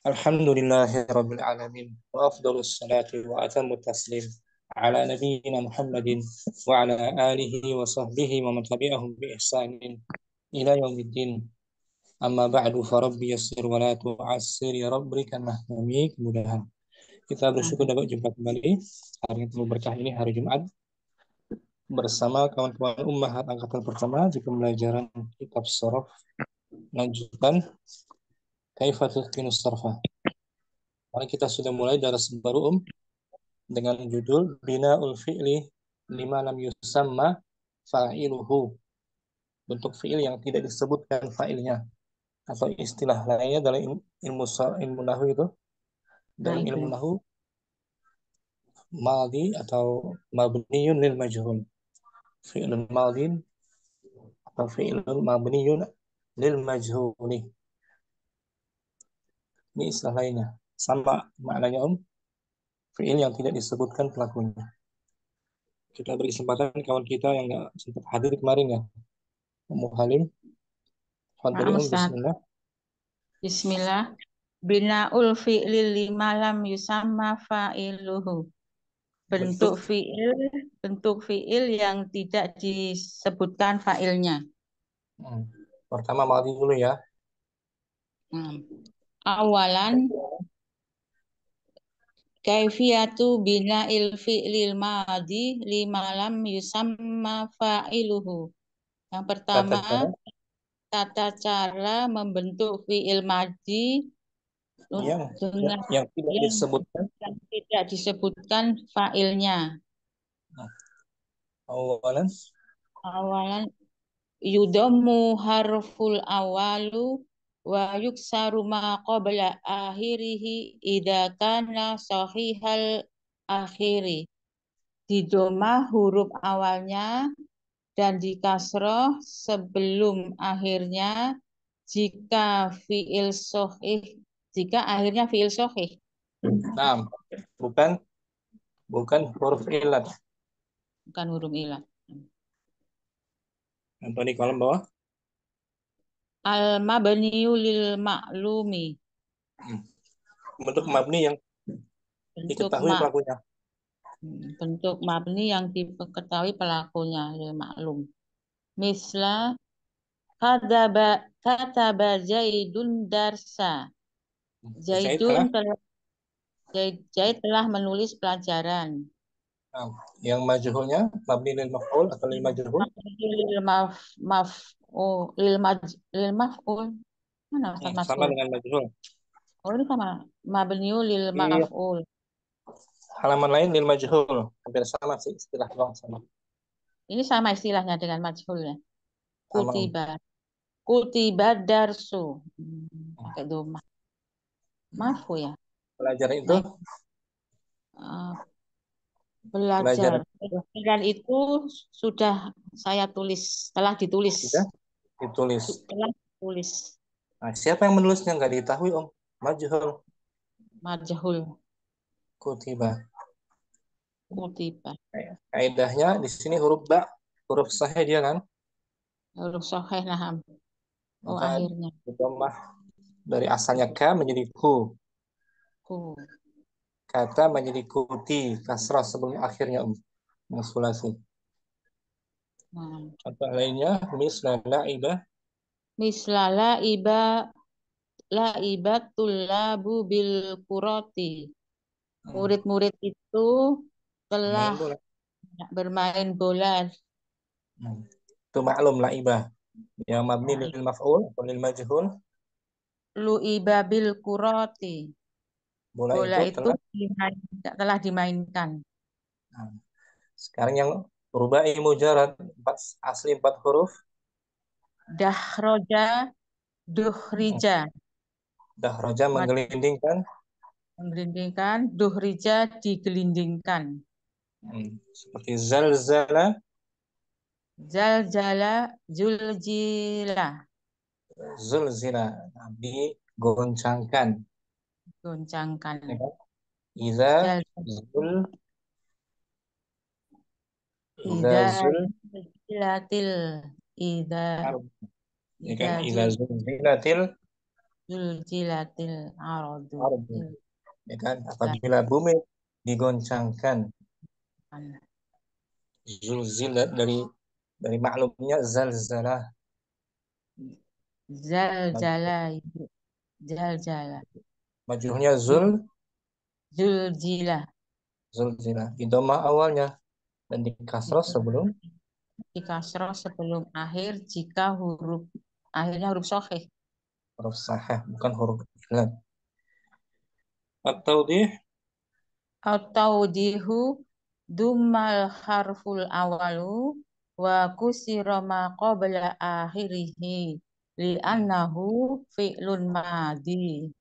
Alhamdulillahirabbil alamin wa afdhalus salati wa atamut taslim ala nabiyyina Muhammadin wa ala alihi wa sahbihi wa man tabi'ahum bi ihsanin ila yaumiddin. Amma ba'du fa rabbi yassir wa la tu'assir ya rabbi berikan kami kemudahan. Kita bersyukur dapat jumpa kembali hari yang penuh berkah ini, hari Jumat, bersama kawan-kawan Ummahat angkatan pertama di pembelajaran kitab Shorof lanjutan Kaifa Tutqinus Sarfa. Mari kita sudah mulai daras baru dengan judul Bina'ul Fi'li lima lam yusamma fa'iluhu. Bentuk fi'il yang tidak disebutkan fa'ilnya, atau istilah lainnya dalam ilmu nahwu itu, dalam ilmu nahwu madhi atau mabniyun lil majhul. Fi'lun madhin atau fi'lun mabniyun lil majhuli. Ini istilah lainnya. Sama maknanya fi'il yang tidak disebutkan pelakunya. Kita beri kesempatan kawan kita yang nggak sempat hadir kemarin ya, Ummu Halim. Fadhali Ustaz. bismillah. Bismillah. Bina'ul fi'li lima lam yusamma fa'iluhu. Bentuk fi'il yang tidak disebutkan fa'ilnya. Pertama madhi dulu ya. Awalan kaifiyatu bina'il fi'lil madhi lima lam yusamma fa'iluhu. Yang pertama, tata cara membentuk fi'il madhi yang tidak disebutkan fa'ilnya. Awalan yudammu harful awalu wa yuksaru ma qabla akhirihi idza kana sahihal akhiri. Didoma huruf awalnya dan dikasroh sebelum akhirnya jika akhirnya fi'il sahih. Nah, bukan huruf ilat. Bukan huruf ilat. Contoh di kolom bawah. Al-mabniyu lil ma'lumi. Bentuk mabni yang diketahui pelakunya. Bentuk mabni yang diketahui pelakunya, lil maklum. Misla kataba Zaidun darsa. Zaid telah menulis pelajaran. Yang majhulnya mabni lil maf'ul atau lil majhul? Lil maf'ul. Mana Ustaz Sama maf'ul? dengan majhul. Oh, ini sama mabni lil maf'ul. Halaman lain lil majhul. Hampir sama sih istilah doang sama. Ini sama istilahnya dengan majhul ya. Kutiba darsu. Pakai doma. Mafu ya. Pelajaran itu? Belajar. Pelajaran itu sudah saya tulis, telah ditulis. Sudah ditulis. Telah ditulis. Nah, siapa yang menulisnya nggak diketahui Om? Majhul. Majhul. Kutiba. Kaidahnya di sini huruf ba, huruf sahih dia kan? Huruf sahih naham. Maka akhirnya. Dari asalnya ka menjadi ku. Kata menjadi kuti, kasrah sebelum akhirnya Sulasi. Contoh lainnya, mislala iba tullabu bil kuroti. Murid-murid itu telah bermain bola. Itu maklum laibah. Yang mabni lil maf'ul atau lil majhul. Lu'iba bil kuroti. Bola itu telah dimainkan. Sekarang yang rubai mujarad, asli 4 huruf. Dahroja, duhrija. Dahroja menggelindingkan. Duhrija digelindingkan. Seperti zalzala. Zalzala, zulzila. Zulzila, digoncangkan. Goncangkan. Iza zulzilatil Zulzilatil ardu. Ardu. Ya kan? Apabila bumi digoncangkan. Zulzilat dari maklumnya zalzalah. Zaljala. Zaljala. Majruhnya Zulzilah. zulzilah. Di dhamma awalnya dan di kasroh sebelum Di kasroh sebelum akhir jika huruf akhirnya huruf sahih. huruf sahih, bukan huruf ilat. At-tawdih Atau dihu dumal harful awalu wa kusira ma qabla akhirihi li annahu fi'lun madin.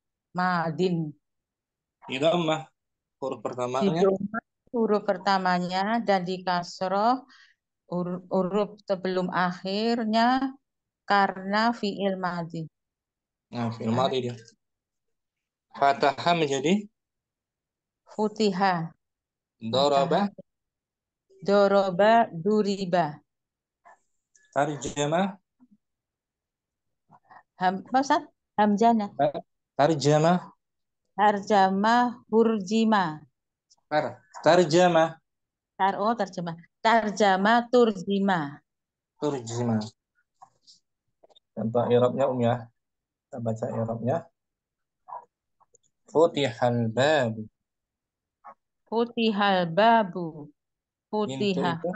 di dhammah huruf Di pertamanya. doma huruf pertamanya dan di kasroh huruf sebelum akhirnya karena fi'il madhi. Nah, fi'il Karena madhi dia. Fataha menjadi futiha. daraba, Fataha. Doroba duriba. tarjama, Apa Ustaz? Hamzana. tarjama, Tarjama hurjima. tarjama, Terjemah. Tarjama turjima. turjima. Contoh i'rabnya ya. Kita baca i'rabnya. Futihal bab. Futihal babu. Pintu Futiha. itu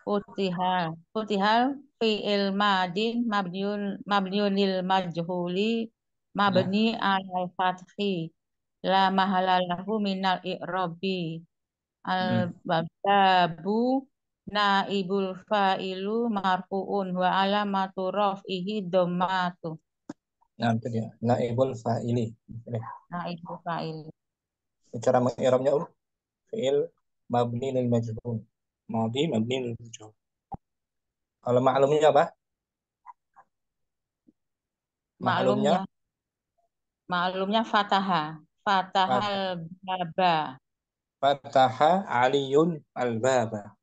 Futihal. Futihal fi'il madin mabniun lil majhuli ya. mabni al fathi la mahala lahu minal i'rabi al Hmm. babu naibul fa'ilu marfu'un wa alamatu raf'ihi dhammatu. Nah, itu dia. Naibul fa'ili. Ini. Naibul fa'il. Cara mengi'rabnya fi'il mabni lil majhul. Madi mabni lil majhul. Kalau maklumnya apa? Maklumnya Maklumnya maklumnya fataha. Fatahal fat- baba. fataha aliyun al-baba.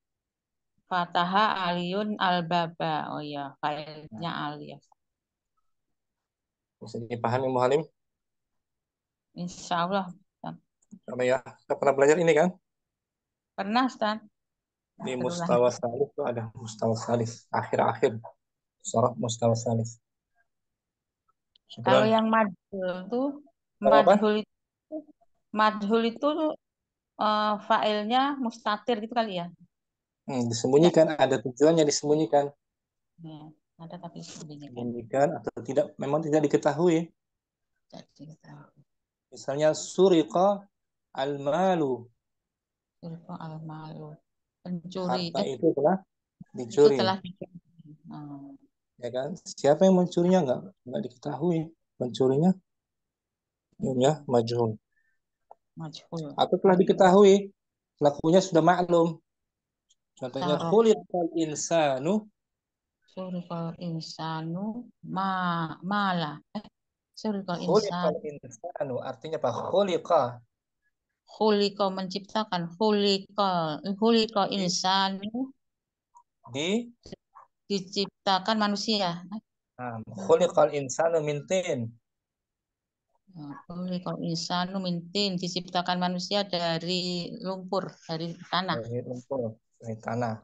Fataha aliyun al baba. Oh ya, failnya Nah, aliyah. bisa dipahami Muhalim? Insya Allah. Coba ya. Kita pernah belajar ini kan? Pernah, Ustaz? Di Berulang. mustawa salif itu ada mustawa salif. Akhir-akhir. Surah mustawa salif. Kalau Syukran. yang madhul tuh, Tahu apa? madhul itu, madhul itu failnya mustatir gitu kali ya? Enggak. Disembunyikan. Ada tujuannya disembunyikan. Ya, ada tapi sebelumnya kan. Disembunyikan atau tidak, memang tidak diketahui. Jadi kita Misalnya suriqa al-malu. Surga al-malu. Pencuri. Harta itu telah Itu dicuri. telah dicuri. Hmm, Ya kan? Siapa yang mencurinya nggak diketahui. Pencurinya ya hmm, majhul. majhul. Atau telah diketahui, pelakunya sudah maklum. Contohnya Tarof khuliqal insanu, surikal insanu ma mala. Surikal insan khuliqal insanu artinya apa? Khuliqa khuliqa menciptakan khuliqa di insanu di diciptakan manusia. khuliqal insanu min tin, Khuliqa insanu min tin diciptakan manusia dari lumpur, dari tanah. dari lumpur, dari tanah.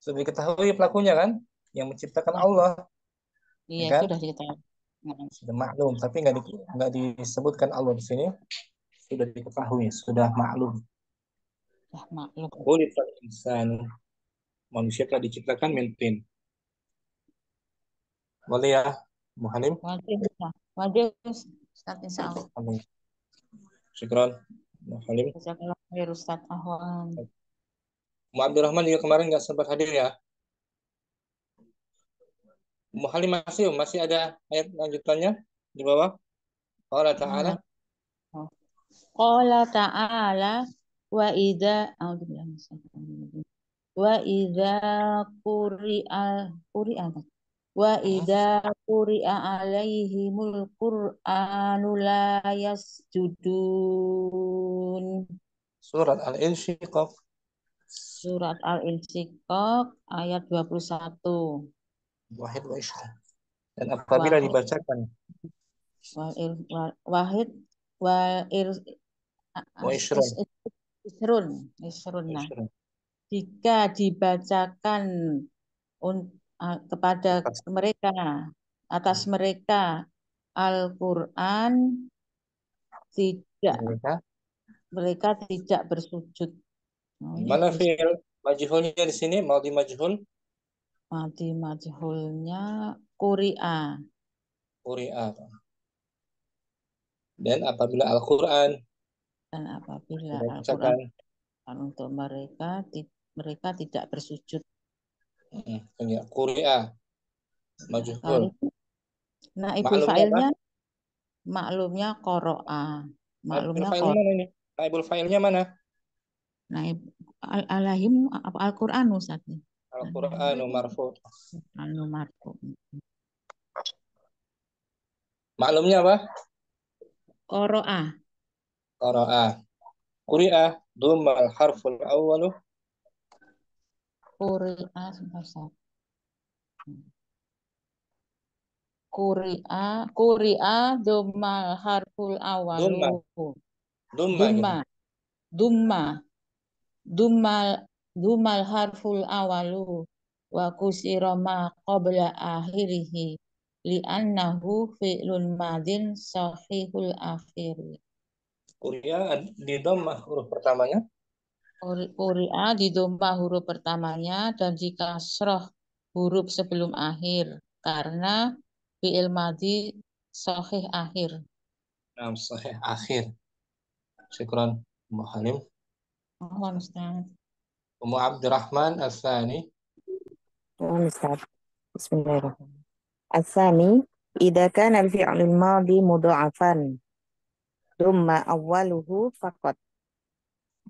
Sudah diketahui pelakunya kan? Yang menciptakan Ya, Allah, ya iya kan? sudah diketahui. Sudah maklum, tapi nggak disebutkan Allah di sini. Sudah diketahui, sudah maklum. Ya, maklum. Khuliqal insanu, manusia telah diciptakan min tin. Boleh ya, Muhalim? Wajib, wajib. Ustaz, insya Allah. Amin. Syukran, Muhalim. Jazakallah khair Ustaz Ahwan. Mu Abdurrahman juga kemarin nggak sempat hadir ya. Muhalim masih ada ayat lanjutannya di bawah. Allah Ta'ala. Qala ta'ala wa idza wa idza quri'a wa Hmm. idza quri'a alaihimul qur'anu la yasjudun. Surat Al-Insyiqaq. Surat Al-Insyiqaq ayat 21. Wahid wa Ishraq. Dan Wa apabila dibacakan wahid wal ir Wa is, is, isyrun. isrun isrun. Nah, Isyrun. jika dibacakan kepada Atas mereka atas mereka Al-Quran, tidak mereka. mereka tidak bersujud. Oh, ini Mana bersujud. fi'il majhulnya di sini? Madhi majhul. Mati majhulnya Quri'a. Quri'a. Dan apabila Al-Quran Dan apabila Al-Quran dibacakan, untuk mereka, mereka tidak bersujud. ya, Quri'a Nah, kali majhul. nah ibu Maklumnya apa? fa'ilnya maklumnya Qoro'a. Naibul Maklumnya fa'ilnya Qor. mana ini? Naibul fa'ilnya mana? Nah, alahim apa Al-Quran Ustaz? Al-Qur'anu marfu. Anu marfu. Maklumnya apa? Qoro'a. Qara'a. Quri'a dhammal harful awwalu Quri'a sebentar, Ustaz. Quri'a dumal harful awalu. dhamma. Dhamma Dumma. gitu. Dumma. Dummal Dumal harful awalu wa kusira ma qabla akhirihi li'annahu fi'lun madin sahihul akhir. Quri'a di dhammah huruf pertamanya. Quri'a di domba huruf pertamanya dan di kasroh huruf sebelum akhir karena fi'il madi sahih akhir. Nah, sahih akhir. Syukran, Ummu Halim. Oh, Ustaz. Ummu Abdurrahman As-Sani. Ustaz. Bismillahirrahmanirrahim. Asani, idza kana al-fi'l al-madi mudha'afan, thumma awwaluhu faqat.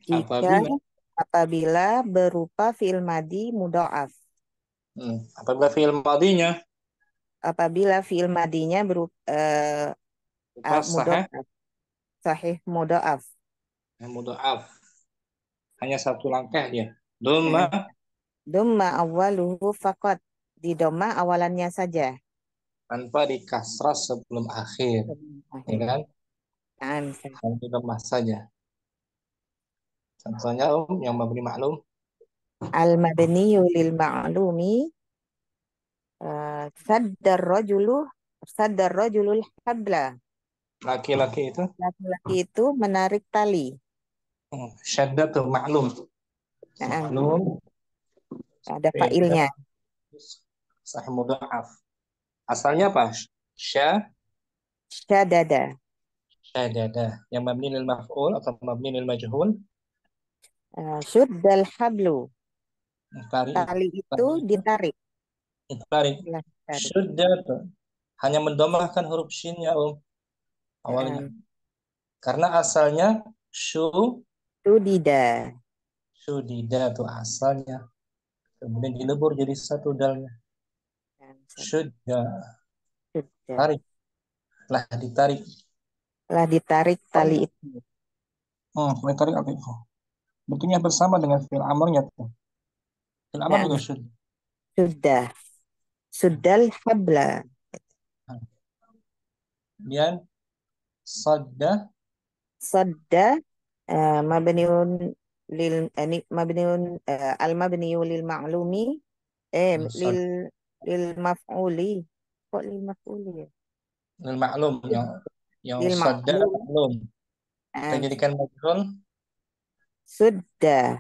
Jika Apabila apabila berupa fi'il madi mudha'af. apabila fi'il madinya Apabila fi'il madinya berupa pas sahih mudha'af, sahih mudha'af. mudha'af. Hanya satu langkah dia. Nah, Dhamma thumma awwaluhu faqat. Di doma awalannya saja. tanpa dikasrah sebelum akhir. Ya Akhir. kan? Nah, Hanya di dhammah saja. Contohnya yang mabni maklum. al-mabniyu lil ma'lumi saddar rajulul habla. Laki-laki itu Laki-laki itu menarik tali. syaddatu maklum. Nah, Maklum ada fi'il failnya. sahih mudha'af. Asalnya apa? Sya Syadada. syadada. Yang mabni lil maf'ul atau mabni lil majhul. Syuddal hablu. Tarik. Tali itu ditarik. Tarik. Lah, ditarik. Syuddatu. Hanya mendomahkan huruf shinnya awalnya. Nah, Karena asalnya Sudida. syudida itu asalnya. Kemudian dilebur jadi satu dalnya. Nah, Syudda. Sudah. Tarik. Lah ditarik. Lah ditarik tali itu. Ditarik apa itu? Bentuknya bersama dengan fi'il amrnya tuh. Fi'il amr Nah, juga syud. sudah. Sudal habla. Kemudian sadda Sadda mabniun lil ini mabniun al mabniu lil ma'lumi lil sad lil maf'uli. Kok lil maf'uli ya? lil maklum yang Lil sadda ma'lum. maklum. Kita jadikan majhul Sudah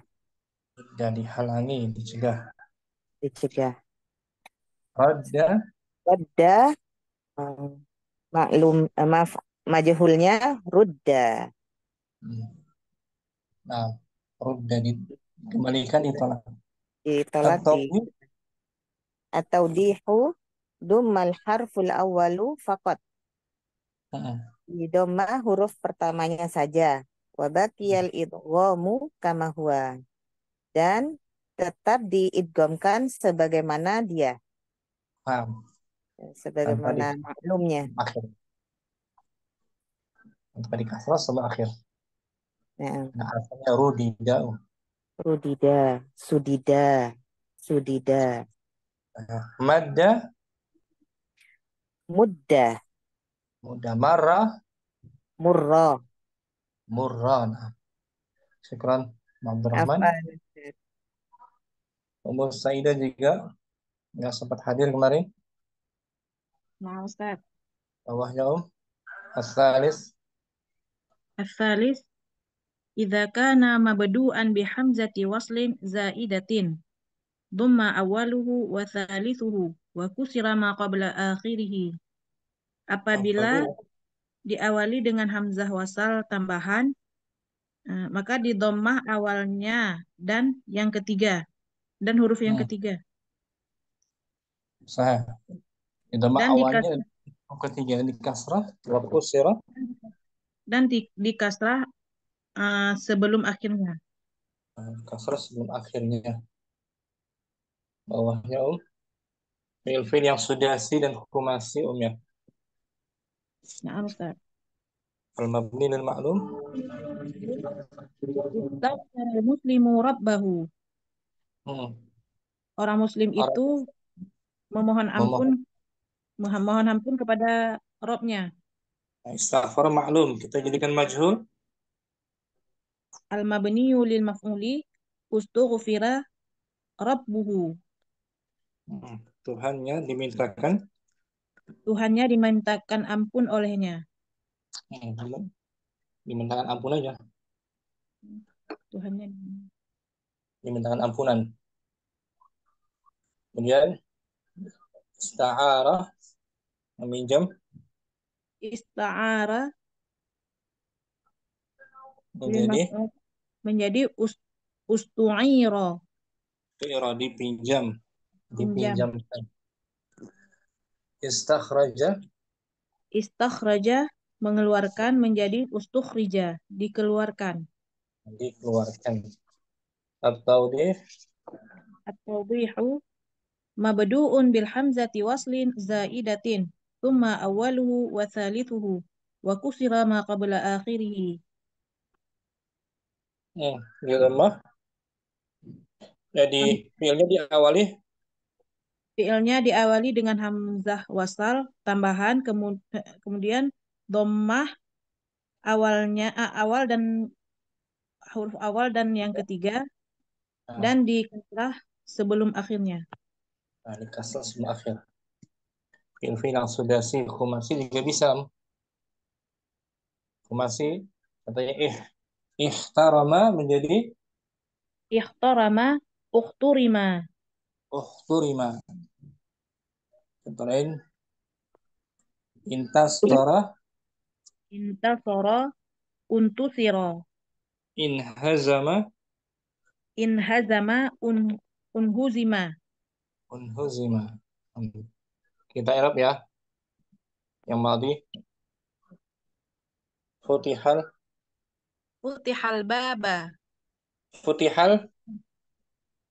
dan dihalangi, dicegah. dicegah. Radda Pada maklum maaf majhulnya rudda. hmm, nah, rudda dikembalikan ditolak. Ditolak Atau di atau dihu dummal harful awalu faqat. Di doma huruf pertamanya saja. Wa baqiyal idghamu kama huwa. Dan tetap diidghamkan sebagaimana dia. paham tanpa di Sebagaimana maklumnya. akhir, tanpa di kasrah sebelum akhir. Nah, Nah, asalnya rudida. rudida, sudida, sudida, Madda muddah, Mudah marah, Murra. murran. Syukran, Abdurrahman. Afan, Ustaz. Umur Saidah juga nggak sempat hadir kemarin. Nah, Ustaz. Bawahnya Asalis. الثالث إذا كان مبدوءا بحمزة وصل زائدة ضم أوله وثالثه وكسر ما قبل آخره. Apabila Apabila diawali dengan hamzah wasal tambahan, maka didommah awalnya dan yang ketiga dan huruf yang hmm, ketiga sahih. Itu mah dan awalnya ketiga di kasrah, wa kusira. di kasrah sebelum akhirnya. Kasrah sebelum akhirnya. Bawahnya fi'il yang sudasi dan hukumasi ya. Nah, Ustaz. Al-mabni lil ma'lum. Istaghfara muslimu rabbahu. Hmm. Orang muslim Orang itu memohon ampun memohon kepada Robnya. istighfar maklum kita jadikan majhul. Al-mabniyu lil maf'uli ustughfira rabbuhu. Tuhannya dimintakan. Tuhannya dimintakan ampun olehnya. Dimintakan ampun aja. Tuhannya Dimintakan ampunan. Kemudian ista'ara meminjam ista'ara lil menjadi maf'ul menjadi ustu'ira, dipinjam, pinjam. dipinjamkan. Istakhraja Istakhraja mengeluarkan menjadi ustukhrija, dikeluarkan. dikeluarkan. At-tawdih At-tawdihu mabdu'un bil hamzati waslin zaidatin thumma awwaluhu wa thalithuhu wa kusira ma qabla akhirih. di lemah. Jadi fiilnya diawali Fiilnya diawali dengan hamzah wasal tambahan, kemudian dhammah awal dan huruf awal dan yang ketiga dan di kasrah sebelum akhirnya. di kasrah sebelum akhir. Fiil yang sudasi khumasi juga bisa. Khumasi katanya ihtarama menjadi Ikhtarama ukhturima. uhturima. Contoh lain intasara Intasara untusira. inhazama Inhazama unhuzima. unhuzima. Kita Arab ya. Yang madi futihal Futihal baba. futihal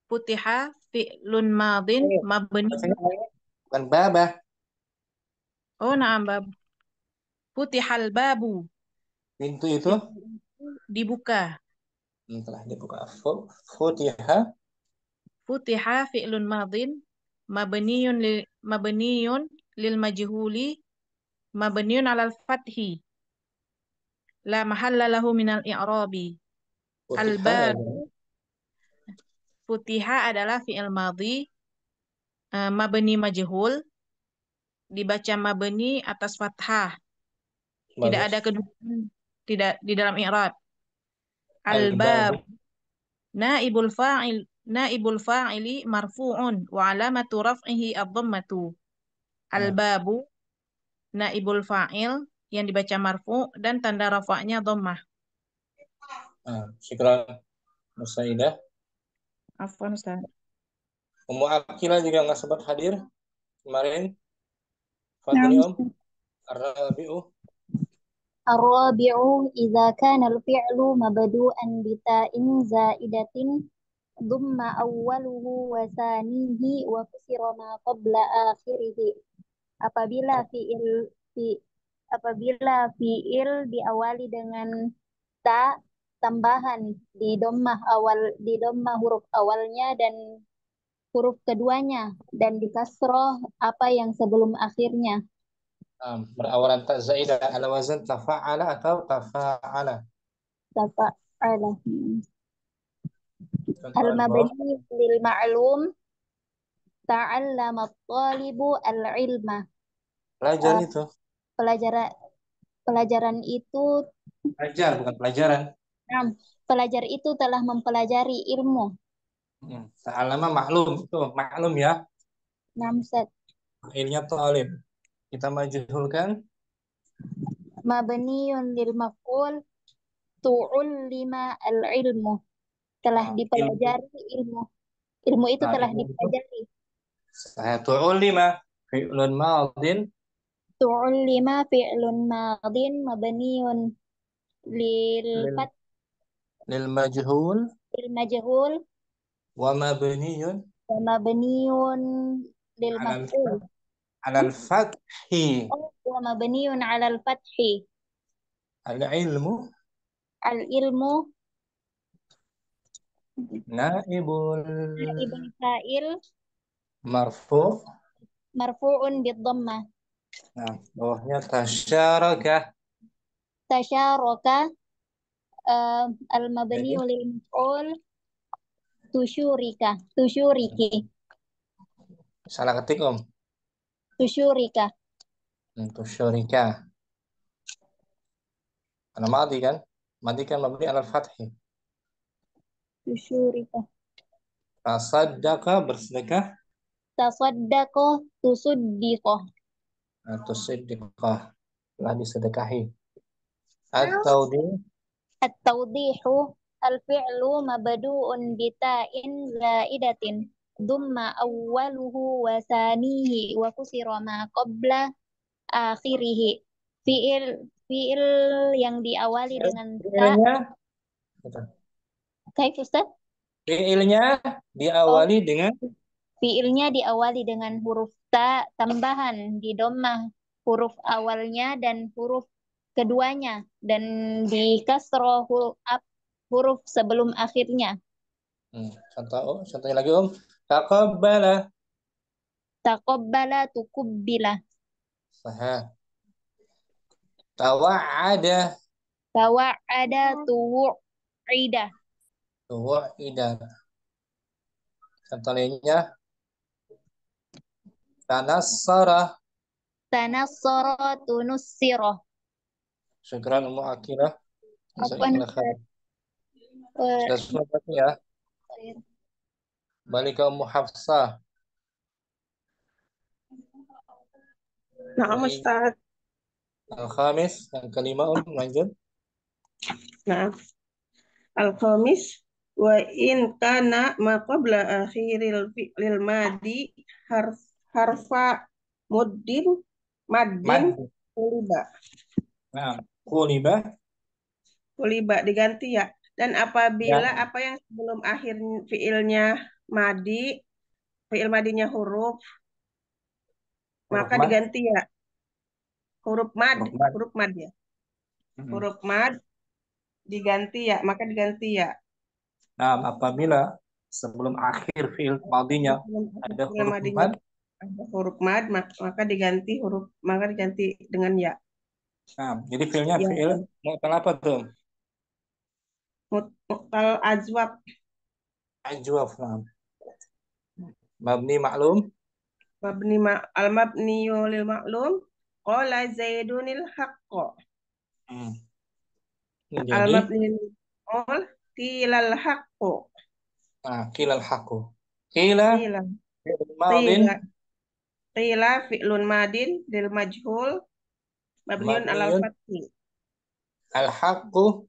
Futiha fi'lun madin mabni. bukan baba. Oh, na'am bab. Futihal babu. Pintu itu Pintu dibuka. telah dibuka. Futiha Futiha fi'lun madin mabniyun lil majhuli mabniyun alal fathi la mahalla lahu minal i'rabi. Futiha Al-bab aja. futiha adalah fi'il madhi mabni majhul, dibaca mabni atas fathah, tidak ada Bagus. kedudukan, tidak di dalam i'rab. Al-bab Al-babu naibul fa'ili marfu'un wa alamatu raf'ihi ad-dhammatu. nah, Al-babu naibul fa'il yang dibaca marfu dan tanda rafa'nya dhammah. syukran Musaidah. Afwan Ustaz. Ummu Akila juga nggak sempat hadir kemarin. Fadli نعم. Ar-Rabi'u الرابع إذا كان الفعل مبدوءا بتاء زائدة ضم أوله وثانيه وكسر ما قبل آخره. Apabila fiil diawali dengan ta tambahan di dommah huruf awalnya dan huruf keduanya dan di kasroh apa yang sebelum akhirnya. Berawalan ta zaidah ala wazan tafa'ala atau tafa'ala. Tafa'ala. Contoh al-bawah. Al-mabni lil ma'lum ta'allama at-talibu al-ilma. Pelajar Uh, itu. pelajaran itu Pelajar bukan pelajaran. pelajar itu telah mempelajari ilmu. Ta'allama maklum itu maklum ya. Namsat. Ilnya talib. Kita majhulkan Mabniyun lil maf'ul tu'ullima al-ilmu. Telah ilmu. dipelajari ilmu. Ilmu itu Nah, telah ilmu itu dipelajari. tu'ullima fi'lun madin Tu'ullima fi'lun madin mabniyun lil lil fath lil majhul lil majhul wa mabniyun wa mabniyun lil ala maf'ul. al-fathi. Wa mabniyun 'ala al-fathi. Al-ilmu Al-ilmu naibul ibn fa'il marfu. marfu'un bid-dhammah. Nah, bawahnya tasyaraka. Tasyaraka Jadi al-mabniyu lil maf'ul tusyuriki salah ketik Om. tusyurika Tusyurika. Karena mati kan? Mati kan mabni alal fathi. tusyurika Tasaddaqa bersedekah. tasaddaqa tusuddiqah Tusiddiqah. Telah disedekahi. At-tawdi at-tawdihu al-fi'lu mabdu'un bita'in za'idatin dumma awwaluhu wa sanihi wa kusira ma qabla akhirihi. Fi'il yang diawali dengan ta. fi'ilnya Kaif Ustaz? fi'ilnya Oh, diawali dengan fi'ilnya diawali dengan huruf ta tambahan di dhammah huruf awalnya dan huruf keduanya dan di kasroh huruf sebelum akhirnya. contohnya lagi Om. Taqabbala. Taqabbala tukubbila. Sahih. Tawa'ada. Tawa'ada tuwu'ida. Tuwa'ida. Contoh lainnya tanassara. Tanassara tunussira. Syukran Ummu Akirah. Afwan Jazakallah khair. Ustaz. Sudah semua berarti ya. Balik ke Ummu Hafsah. Nah, Ustaz. Al-Khamis, yang kelima lanjut. Nah, al-khamis wa in kana ma qabla akhiril fi'lil madi harfa muddin maddin Mad. kuliba. Nah, kuliba. Kuliba diganti ya. Dan apabila Ya. apa yang sebelum akhir fi'ilnya madi, fi'il madinya huruf, maka mad. diganti ya. Huruf mad ya. Huruf mad diganti ya, maka diganti ya. Nah, apabila sebelum akhir fi'il madinya ada huruf mad, ada huruf mad, maka diganti dengan ya. nah, jadi fi'ilnya Ya, fi'il mu'tal apa tuh? mu'tal ajwab. Ajwaf. Nah. Mabni maklum. Al-mabniyu lil ma'lum qala zaidunil haqqo. Jadi Al-mabni lil qilal haqqo. nah, qilal haqqu. Qila Qila fi'il madin qila fi'lun madin lil majhul mabniun alal mabniun fathi. al-haqqu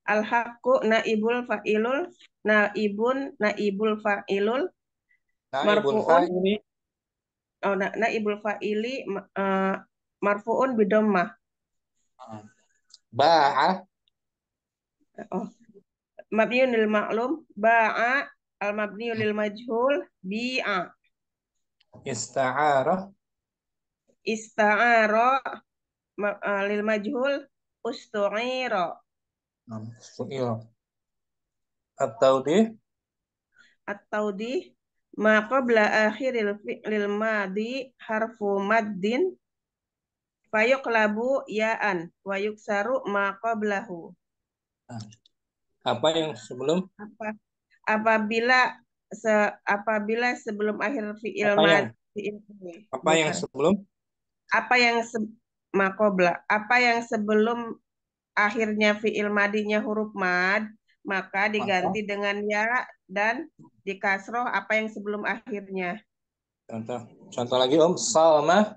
Al-haqqu naibul fa'ilul naibul fa'ilul naibul marfu'un fa'ili naibul fa'ili marfu'un bidammah. ba'a Oh, mabniun lil ma'lum ba'a al mabniu lil majhul bi'a. ista'arah Ista'ara lil majhul ustu'ira. su'il at-tawdih At-tawdih ma qabla akhiril fi'lil madi harfu maddin Fayuqlabu ya'an wa yuksaru ma qablahu. Nah, apa yang sebelum? Apabila sebelum akhir fi'il Apa yang? fi'il Apa yang sebelum? Apa yang sebelum akhirnya fi'il madinya huruf mad, maka diganti dengan ya dan dikasroh apa yang sebelum akhirnya. Contoh lagi Om. Soma.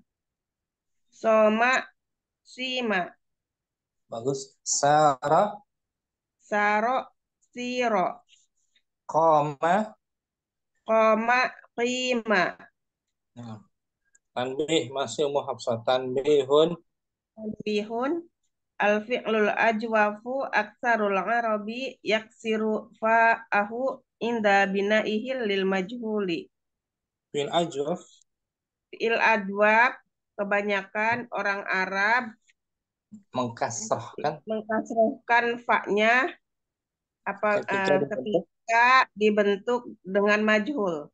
Soma, sima. Bagus. Sara. Saro, siro. Koma. Koma, qima. Nah, tanbih masih Ummu Hafsah. Tanbihun. Tanbihun. Al-fi'lul ajwafu aksarul arabi yaksiru fa'ahu inda bina'ihil lil majhuli. Fi'il ajwaf. Fi'il adwab kebanyakan orang Arab mengkasrohkan fa-nya ketika dibentuk dengan majhul.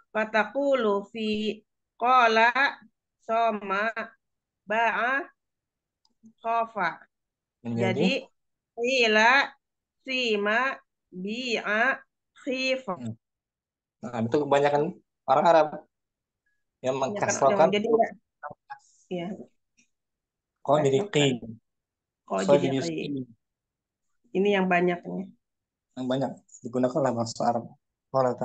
Fatakulu fi qala soma ba'a khofa. Jadi qila sima bi'a khifa. Nah, itu kebanyakan orang Arab yang mengkasrohkan. Jadi ya. Kok jadi qi. Ini yang banyaknya. Yang banyak digunakan dalam bahasa Arab. Qala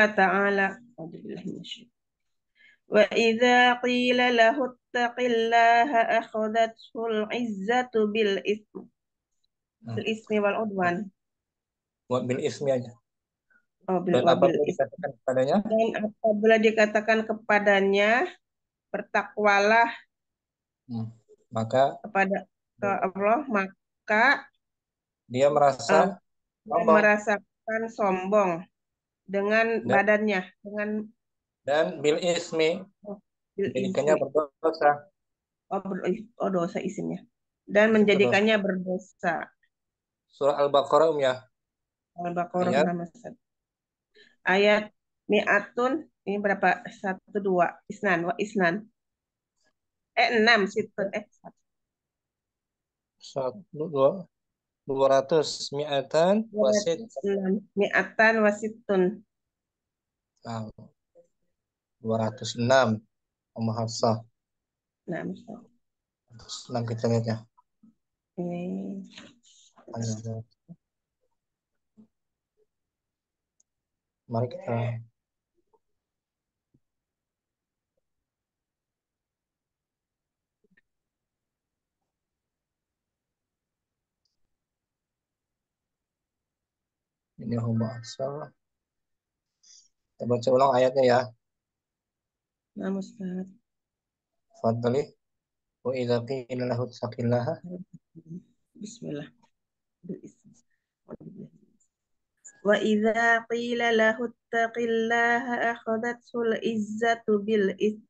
ta'ala. Wa idza qila lahu ittaqillaha akhadathul izzatu bil ismi wal udwan. Buat bil ismi aja. Dan apabila dikatakan kepadanya. Dan apabila dikatakan kepadanya bertakwalah maka kepada Allah, maka dia merasakan sombong dengan badannya, dan bil ismi menjadikannya berdosa. Dosa isimnya. Dan menjadikannya berdosa. Surah Al-Baqarah ya. Al-Baqarah ayat mi'atun ini berapa? 1 2 isnan wa isnan. 6 situn 1 2 200 mi'atan wasit. Mi'atan wasitun. 206 Ummu Hafsah. 6 kita lihat ya. Mari kita ini Ummu Hafsah. Kita baca ulang ayatnya ya. Nah, Ustaz. Fadli. Wa idza qila lahu ittaqillaha. Bismillah. Wa idza qila lahu ittaqillaha akhadathul izzatu bil ism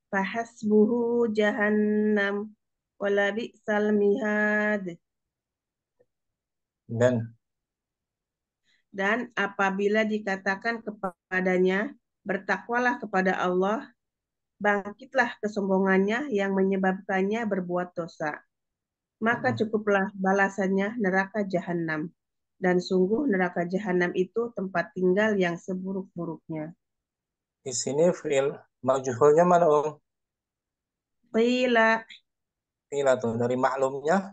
fahasbuhu jahannam wala bi'sal mihad. Dan apabila dikatakan kepadanya bertakwalah kepada Allah, bangkitlah kesombongannya yang menyebabkannya berbuat dosa. Maka cukuplah balasannya neraka jahanam. Dan sungguh neraka jahanam itu tempat tinggal yang seburuk-buruknya. Di sini fi'il majhulnya mana, Om? Qila. Qila tuh dari maklumnya.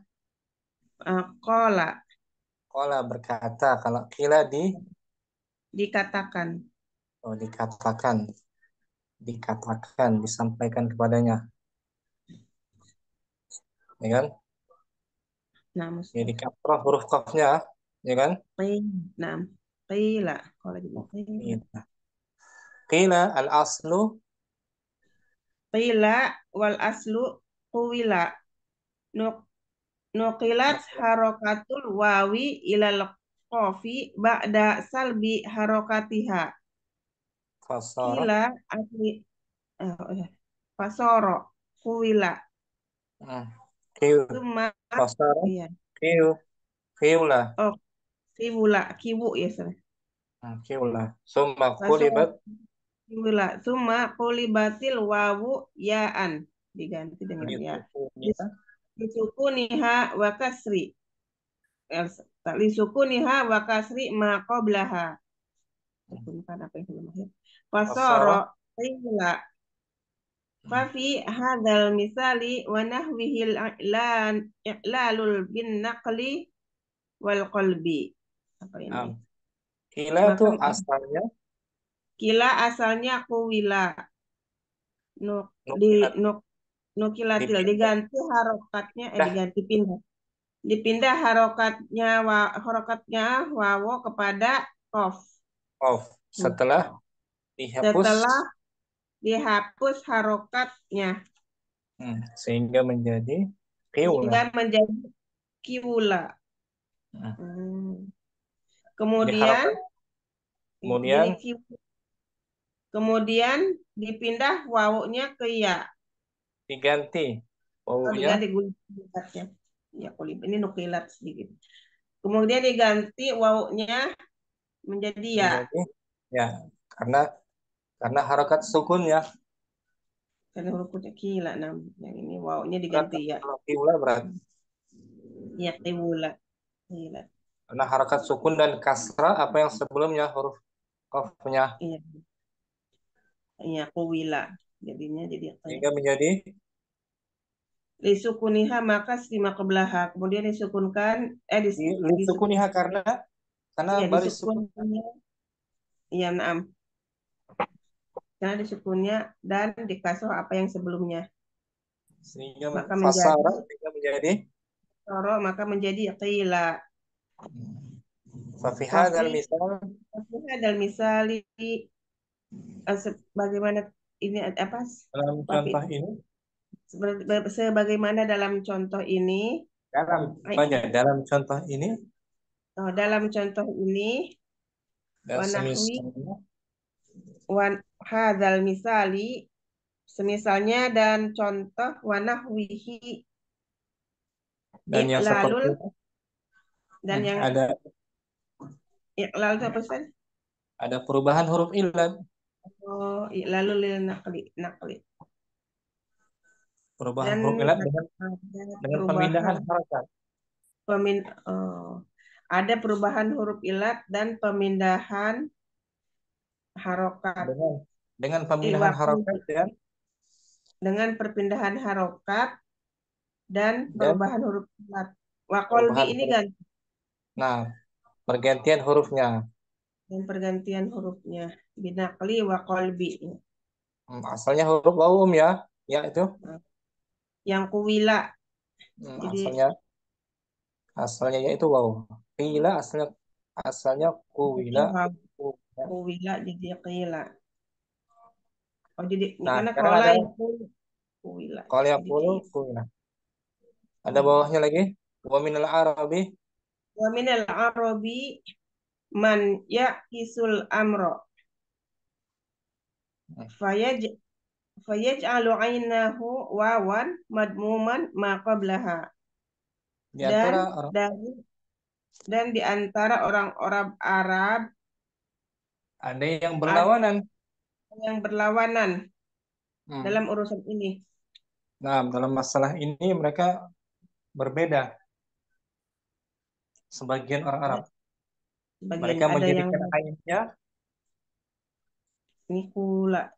Qala. Qala berkata. Kalau qila dikatakan. Oh, dikatakan. Dikatakan, disampaikan kepadanya. Ya kan? Nah, jadi kasrah huruf qafnya, ya kan? Nah, qila. Qila al-aslu. Qila wal aslu quwila. Nuqilat harokatul wawi ilal qafi ba'da salbi harokatiha. Qila asli fasoro quwila. Fasara. Kiwla. Oh, kiwula, kiwu ya, salah. Kiwla. Summa qulibat. Kiwila. Summa qulibatil wawu yaan. Diganti dengan ya. Lisukuniha. Lisukuniha wa kasri. Lisukuniha wa kasri ma qablaha. Sukunkan apa yang sebelum akhir. Fasara qila. Fafi hadzal misali wa nahwihi i'lalul bin naqli wal qalbi. Apa ini? Kila itu asalnya kila asalnya kuwila. nukilat. Nukilatil Dipindah. diganti harokatnya diganti pindah. Dipindah harokatnya wawo kepada qaf. Setelah dihapus harokatnya sehingga menjadi kiwula. Kiwula. Kemudian dipindah wawunya ke ya. Diganti wawunya. Diganti gulibatnya. Ya, ini nukilat sedikit. Kemudian diganti wawunya menjadi ya. Ya, karena harokat sukun ya. Karena hurufnya kila yang ini wawunya diganti ya. Kiwula berarti. Ya, kiwula. Karena harokat sukun dan kasrah apa yang sebelumnya huruf qafnya. Iya, kuwila. Jadinya jadi sehingga menjadi lisukuniha maka sima kebelaha. Kemudian disukunkan lisukuniha karena ya, baris disukunnya. Iya, naam. Karena disukunnya dan dikasih apa yang sebelumnya. Sehingga maka menjadi qila. Fa fi hadzal misali bagaimana ini apa? Dalam contoh ini. Sebagaimana dalam contoh ini. Dalam contoh ini. Dalam contoh ini. Hadzal misali. Semisalnya dan contoh wanahwihi. Dan yang seperti itu. Dan yang ada iqlal itu apa Ustaz? Ada perubahan huruf ilad. Iqlalul lil naqli. Perubahan huruf ilad dengan pemindahan harokat. Ada perubahan huruf ilad dan pemindahan harokat. Dengan pemindahan harokat ya. Dengan perpindahan harokat dan perubahan huruf ilad. Wa qalbi ini ganti. Nah, pergantian hurufnya. Dan pergantian hurufnya. Binaqli wa qalbi. Asalnya huruf wawu ya. Ya itu. Yang kuwila. Asalnya yaitu wawu. Qila asalnya kuwila. Kuwila jadi qila. Jadi karena qala ada kuwila. Qala yaqulu kuwila. Ada bawahnya lagi. Wa minal arabi man yaqisul amro. Fayaj'alu 'ainahu wawan madmuman ma qablaha. Dan di antara orang-orang Arab ada yang berlawanan. Dalam urusan ini. Nah, dalam masalah ini mereka berbeda. Sebagian orang Arab. Mereka menjadikan ainnya ini kula.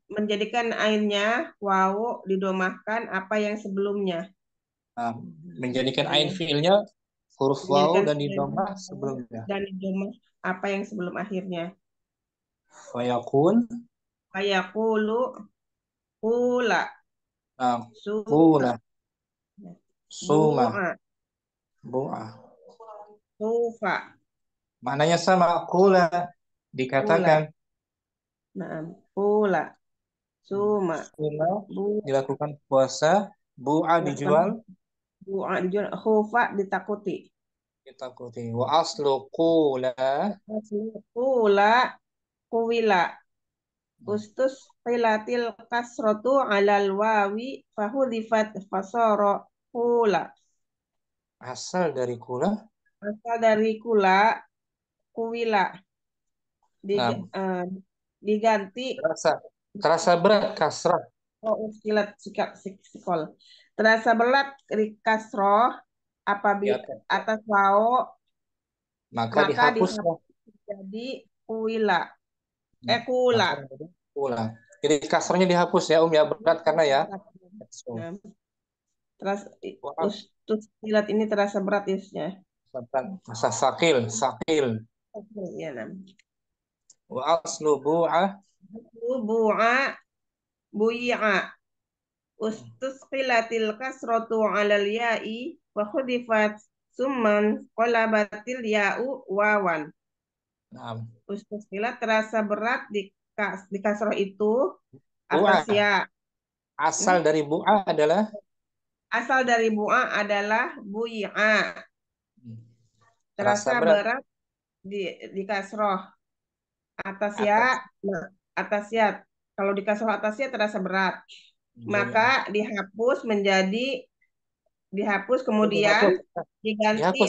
Menjadikan ainnya wawu didomahkan apa yang sebelumnya. Nah, menjadikan ain fiilnya huruf wawu dan didomah sebelumnya. Dan didomah apa yang sebelum akhirnya. Fayaqulu kula. Kula. Suma. Bu'a. Sufa. Maknanya sama, kula dikatakan. Nah, kula. Suma. Dilakukan puasa, bu'a dijual. Bu'a dijual, khufa ditakuti. Wa aslu kula. Kula kuwila. Ustus qilatil kasratu alal wawi fahudifat fasara kula. Asal dari kula Asal dari kula, kuwila. Nah, Diganti terasa berat kasrah. silat sikol. Terasa berat kasroh Di apabila atas. atas wao Maka maka dihapus dihapus jadi kuwila. Maka Kula. menjadi ulang. Jadi kasrahnya dihapus ya, ya berat karena ya. Nah, terasa Wah, ustus silat ini terasa berat isnya. masa sakil. Ya, nah. Wa aslu bu'ah. Bu'a bu'i'a ustusqilatil kasratu 'alal ya'i wa khudifat summan qalabatil ya'u wawan. Nah, Ustusqilat terasa berat di kasroh itu atas bu'ah. ya. Asal dari bu'ah adalah Asal dari bu'a adalah bu'i'a. terasa Terasa berat. berat di kasroh atas ya. Atas. Nah, atas ya. Kalau di kasroh atas ya terasa berat. Maka dihapus kemudian diganti Dihapus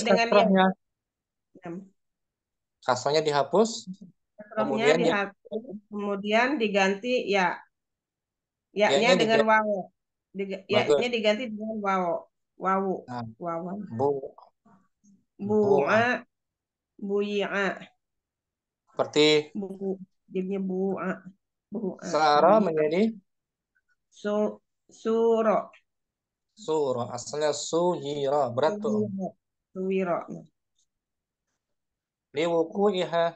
dengan ya. kasrahnya. Kasrahnya dihapus. Kasrohnya Kemudian dihapus, kemudian diganti ya. Ya-nya ya-nya dengan diganti. wawo. Ya-nya Bagus. diganti dengan wawo. Wawu. Nah, Wawan. bu'ah. Bu'a. Bu'i'a. Seperti Jadinya bu'a. Bu'a. Sarah menjadi Suro. surah. Asalnya suyira. Berat tuh. Suwiro. Liwuku'iha.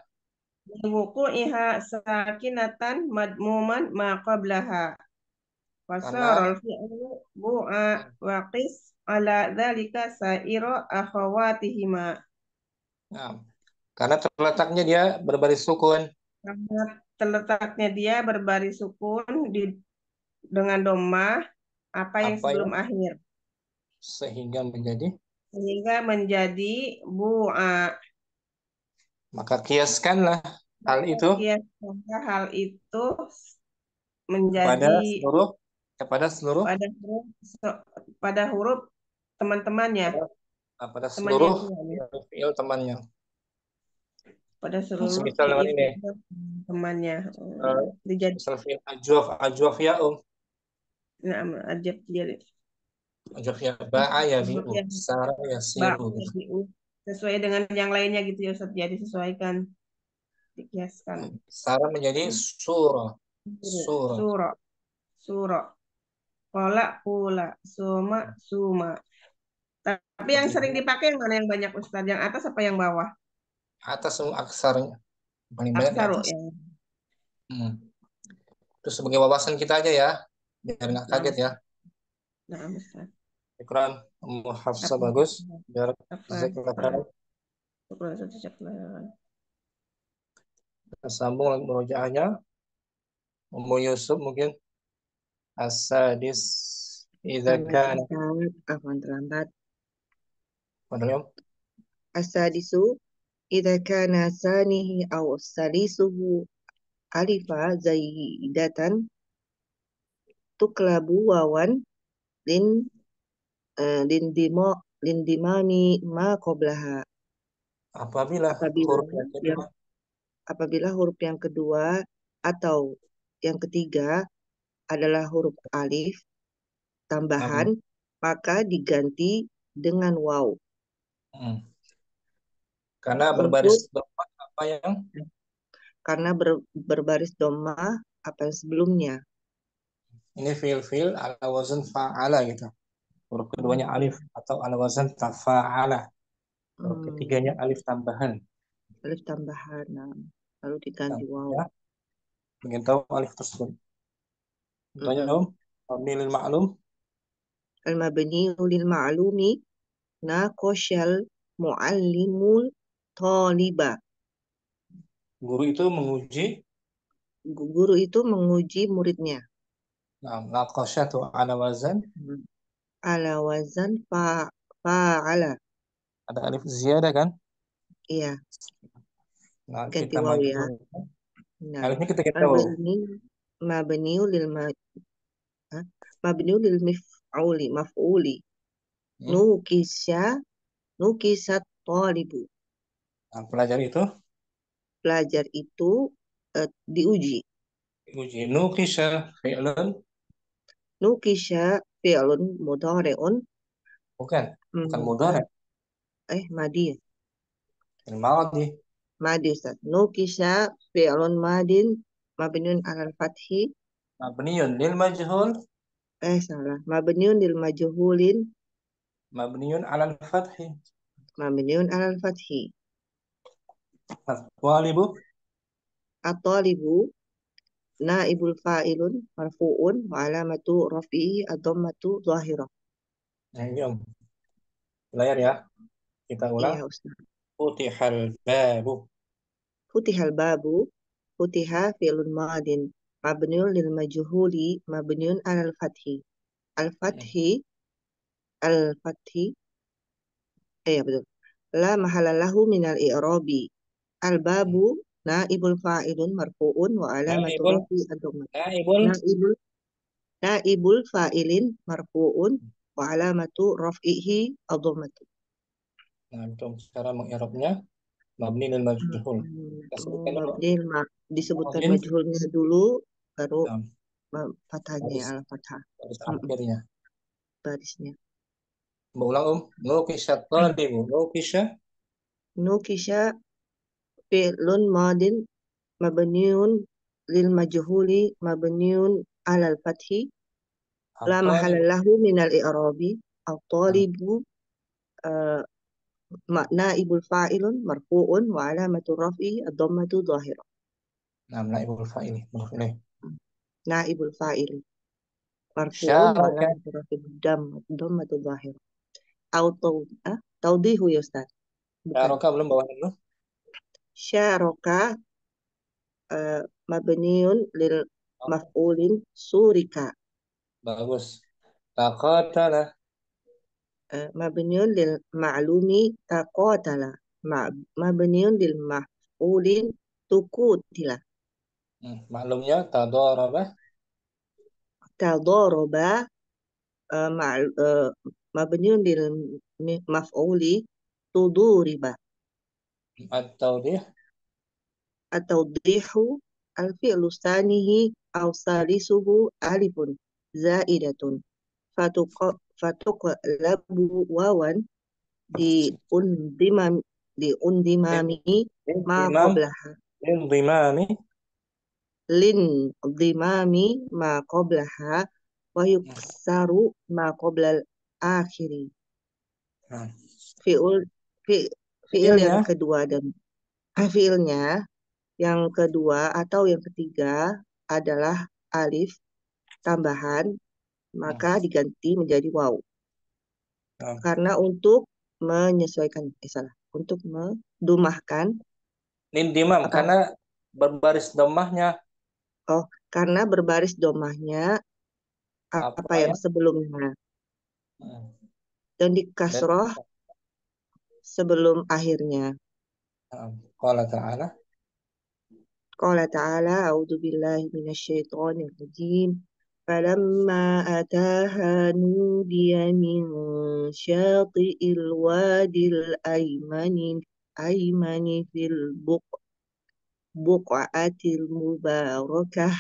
Wuku'iha sakinatan madmuman ma qablaha. Karena Wasarul fi'lu bu'a waqis ala dzalika sairo akhawatihima. Nah, karena terletaknya dia berbaris sukun. Karena terletaknya dia berbaris sukun dengan domah apa yang Apa sebelum yang akhir. sehingga menjadi. Sehingga menjadi bu'a. Maka kiaskanlah hal itu Kiaskanlah hal itu kepada menjadi seluruh kepada seluruh pada huruf teman-temannya. pada Temannya seluruh dia. fiil temannya. Pada seluruh Semisal dengan ini. temannya. Misal fiil ajwaf ya Ajab dia. ajwaf ya ba'a ya bi'u sara ya siru gitu. Sesuai dengan yang lainnya gitu ya Ustaz. Jadi disesuaikan, dikiaskan. Sara menjadi surah. Suro. Pola, pula. Suma. Tapi yang sering dipakai yang mana yang banyak Ustaz? Yang atas apa yang bawah? Atas aksarnya. Paling banyak di Aksaru atas. ya. Terus sebagai wawasan kita aja ya. Biar nggak kaget ya. Nah, Ustaz. Ikran Hafsah bagus. Biar kita sambung lagi murojaahnya. Ummu Yusuf mungkin As-sadis idza kana Afwan terlambat. padahal As-sadisu idza kana sanihi aw salisuhu alifa zaidatan tuklabu wawan lindimami ma qablaha. apabila huruf yang kedua atau yang ketiga adalah huruf alif tambahan, maka diganti dengan waw. Karena berbaris domah apa yang? Karena berbaris domah apa yang sebelumnya. Ini fiil ala wazan fa'ala gitu. Huruf keduanya alif atau ala wazan tafa'ala. Huruf ketiganya alif tambahan. Alif tambahan. Lalu diganti waw. Ingin tahu alif tersebut. Contohnya mabni lil ma'lum. Al-mabni lil ma'lumi naqashal muallimul thaliba. Guru itu menguji muridnya. Nah, naqasha itu ala wazan fa'ala. Ada alif ziyadah kan? Iya. Nah, ganti kita waw ya. Nah, alifnya kita tahu. Mabniu lil maf'uli. Nukisat at-talibu. Nah, pelajar itu Pelajar itu diuji. uji. Nukisha fi'lun. Nukisha fi'lun mudhari'un. Bukan Hmm, mudhari. madi ya. Al-madhi. Madi Ustaz. Nukisha fi'lun madin mabniun alal fathi. Mabniyun lil majhul. Salah. Mabniun lil majhulin. Mabniyun alal fathi. Mabniun alal fathi. Walibu. At-talibu naibul fa'ilun marfu'un wa alamatu rafi'i ad-dhammatu dhahirah. Nah, layar ya. Kita ulang. Iya Ustaz. Futihal babu. Futihal babu. Futiha fi'lun madin mabniun lil majhuli mabniun alal fathi. Al-fathi al-fathi ya betul. La mahalalahu minal i'rabi. Al-babu naibul fa'ilun marfu'un wa alamatu Naibul. rafi ad-dhammah. Naibul. Naibul fa'ilin marfu'un wa alamatu raf'ihi ad-dhammah. Nah, itu cara mengi'rabnya mabni lil majhul. Kita sebutkan dulu. Disebutkan Kemudian, majhulnya dulu, baru nah, fathahnya ya, al fathah. baris akhirnya. Barisnya. Berulang Nukisha talibu. Nukisha. Nukisha fi'lun madin mabniun lil majhuli mabniun alal fathi la mahalla lahu minal i'rabi at-talibu naibul fa'ilun marfu'un wa alamatu raf'i ad-dhammatu dhahirah. Nah, naibul fa'il. Naibul fa'il marfu'un wa Syaraka. alamatu raf'i ad-dhammatu dhahirah. Taudihu ya Ustaz. Bukan. Syaraka belum bawah dulu. Syaraka mabniun lil maf'ulin surika. Bagus. Taqatala. Mabniun lil ma'lumi taqatala. Mabniun lil maf'ulin tukutila. Maklumnya tadaraba. Tadaraba mabniun lil maf'uli tuduriba. At-tawdih. At-tawdihu al-fi'lu tsanihi aw salisuhu alifun zaidatun fatuqlabu wawan undimami ma qablaha ma qablaha wa yuksaru ma qablal akhiri. Fi'il yang kedua dan fi'ilnya yang kedua atau yang ketiga adalah alif tambahan, maka diganti menjadi waw. Karena untuk menyesuaikan, untuk mendumahkan. Lindimam, karena berbaris domahnya. Karena berbaris domahnya apa yang sebelumnya. Dan di kasroh sebelum akhirnya. Qala ta'ala. Qala ta'ala, a'udzu billahi minasyaitonir rajim. Falamma ataha nudiya min syati'il wadil aymani fil buq'atil mubarakah.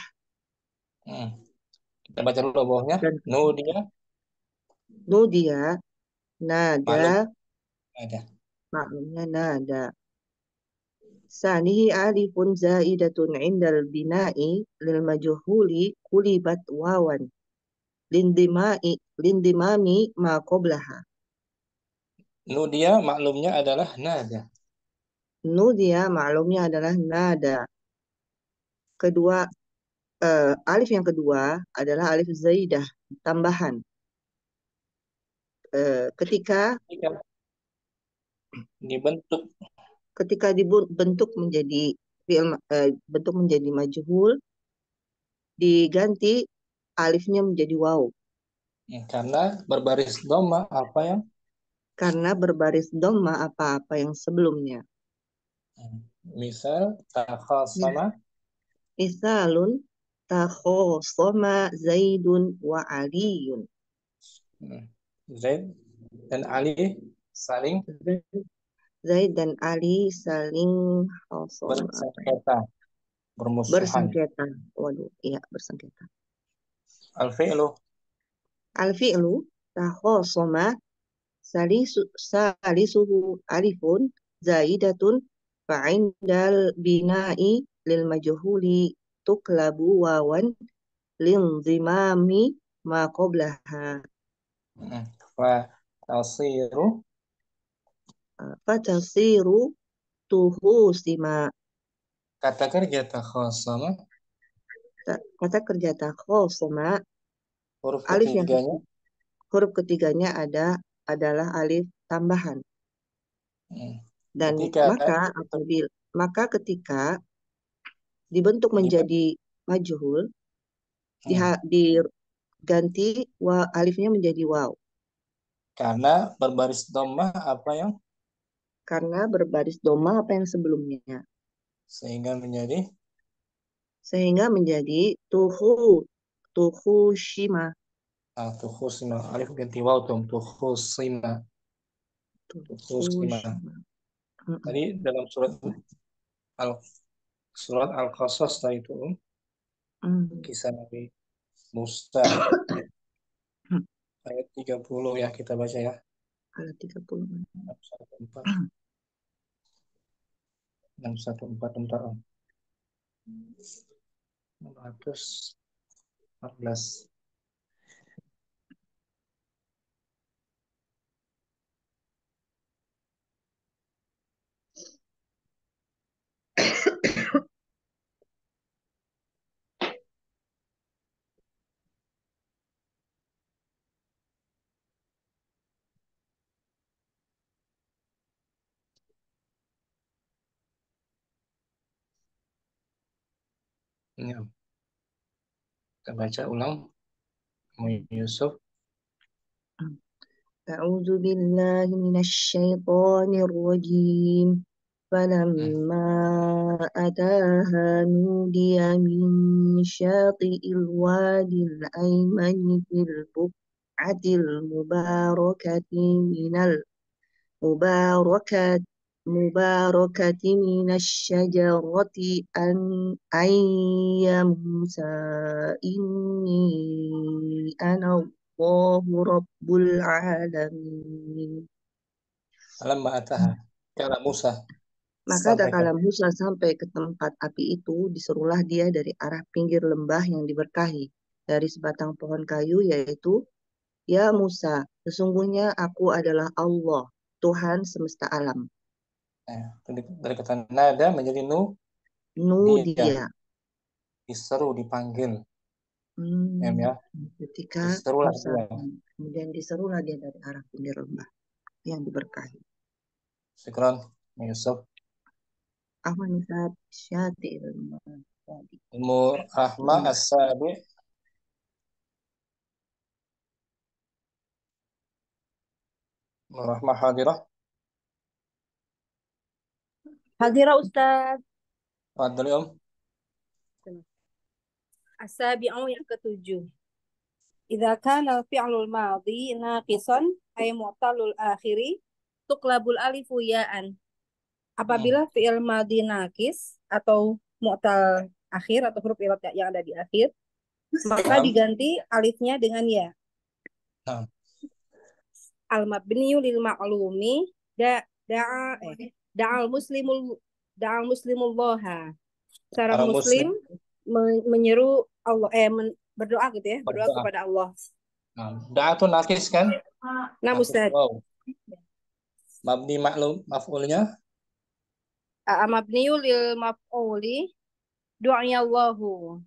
Kita baca dulu bawahnya. Nudiya nada. Maklumnya nada. Sanihi alifun zaidatun indal bina'i lil majhuli kulibat wawan lindimami ma qablaha. Nudia maklumnya adalah nada. Nudia maklumnya adalah nada. Kedua alif yang kedua adalah alif zaidah tambahan. Ketika dibentuk menjadi bentuk menjadi majhul, diganti alifnya menjadi waw. Karena berbaris dhamma apa yang? Karena berbaris dhamma apa-apa yang sebelumnya. Misal takhasama. Misalun takhasama Zaidun wa Aliyun. Zaid dan Ali saling Zaid dan Ali saling khosoma, bersengketa, bermusuhan. bersengketa. Waduh, iya bersengketa. Al-fi'lu Al-fi'lu takhosoma salisuhu alifun zaidatun fa'indal bina'i lil majhuli tuklabu wawan linzimami ma qablaha fa tasiru fatasiru tuhusima. kata kerja takhasama, Kata kerja takhosoma huruf alif yang ketiganya huruf ketiganya adalah alif tambahan. Dan ketika maka ketika dibentuk menjadi majhul diganti alifnya menjadi waw karena berbaris dhammah apa yang karena berbaris doma apa yang sebelumnya sehingga menjadi tuhushima. tukhusima, alif ganti waw tukhusima. Tadi dalam surat Al-Qasas tadi itu kisah Nabi Musa ayat 30 ya, kita baca ya. Ayat 30. 614 614. Ya. Kita baca ulang. Yusuf. A'udzu billahi minasyaitonir rajim. Falamma ataha nudiya min syati'il wadil aymani fil buq'atil mubarakati minasyajarati an ya Musa inni ana Allahu Rabbul Alamin. Falamma ataha kala Musa. Maka tatkala Musa sampai ke tempat api itu, diserulah dia dari arah pinggir lembah yang diberkahi dari sebatang pohon kayu, yaitu, Ya Musa, sesungguhnya aku adalah Allah, Tuhan semesta alam. Dari kata nada menjadi Nudia. Diseru, dipanggil. Ya. Ketika diserulah Musa, kemudian diserulah dia dari arah pinggir lembah yang diberkahi. Syukran, Yusuf. Ahwan Ustaz, syati Ilmu rahmah as-sabi. Rahmah hadirah. Hadirah Ustaz. Fadli As-sabi'u yang ketujuh. Idza kana fi'lul madhi naqisan ay mu'talul akhiri tuqlabul alifu ya'an. Apabila fi'il madhi naqis atau mu'tal akhir atau huruf ilat yang ada di akhir, maka diganti alifnya dengan ya. Al-mabniyu lil ma'lumi da'al muslimullaha. Seorang muslim menyeru Allah berdoa gitu ya, berdoa kepada Allah. Doa itu nakis kan? Nah, Ustaz. Mabni maf'ulnya? Mabniyu lil maf'uli doanya Allahu.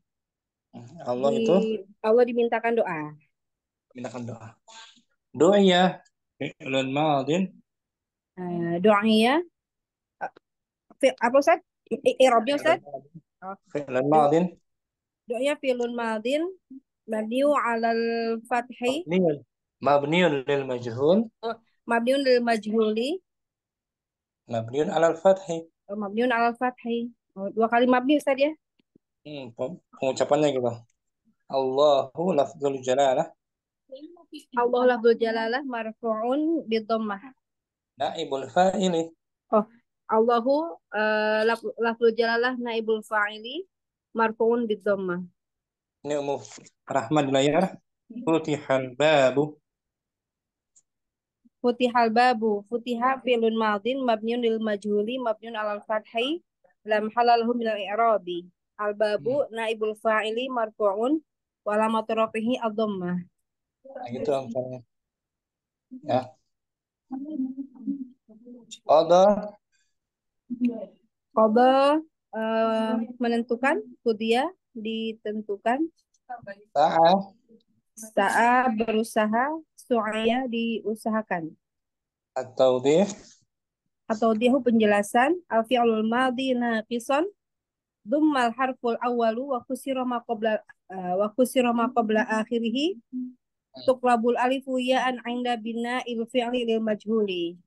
Allah itu? Allah dimintakan doa. Doanya fi'lun madin. Doanya apa Ustaz? I'rabnya Ustaz? Fi'lun madin. Doanya fi'lun madin mabniyu 'alal fathi. Mabniun lil majhul. Mabniun lil majhuli. Mabniun 'alal fathi. Mabniun 'alal fathi. Dua kali mabni Ustaz ya? Pengucapannya gitu. Allahu lafzul jalalah. Allah lafzul jalalah marfu'un bidhammah. Naibul fa'ili. Oh, Allahu lafzul jalalah naibul fa'ili marfu'un bidhammah. Ini umum rahmat di layar. Futihal babu. Futihal babu, futiha fi'lun madin mabniun lil majhuli mabniun alal fathi lam halalahu minal i'rabi. Al babu naibul fa'ili marfu'un wa alamatu rafihi ad-dhammah. Nah, gitu misalnya. Ya. Qadha Qadha menentukan, qudhiya ditentukan, sa'a sa'a berusaha, su'aya diusahakan. at-tawdih Atau dihu penjelasan, al-fi'lul madhi naqisan dummal harful awwalu wa kusira ma qabla akhirih tuqlabul alifu ya'an 'inda bina'il fi'li lil majhuli.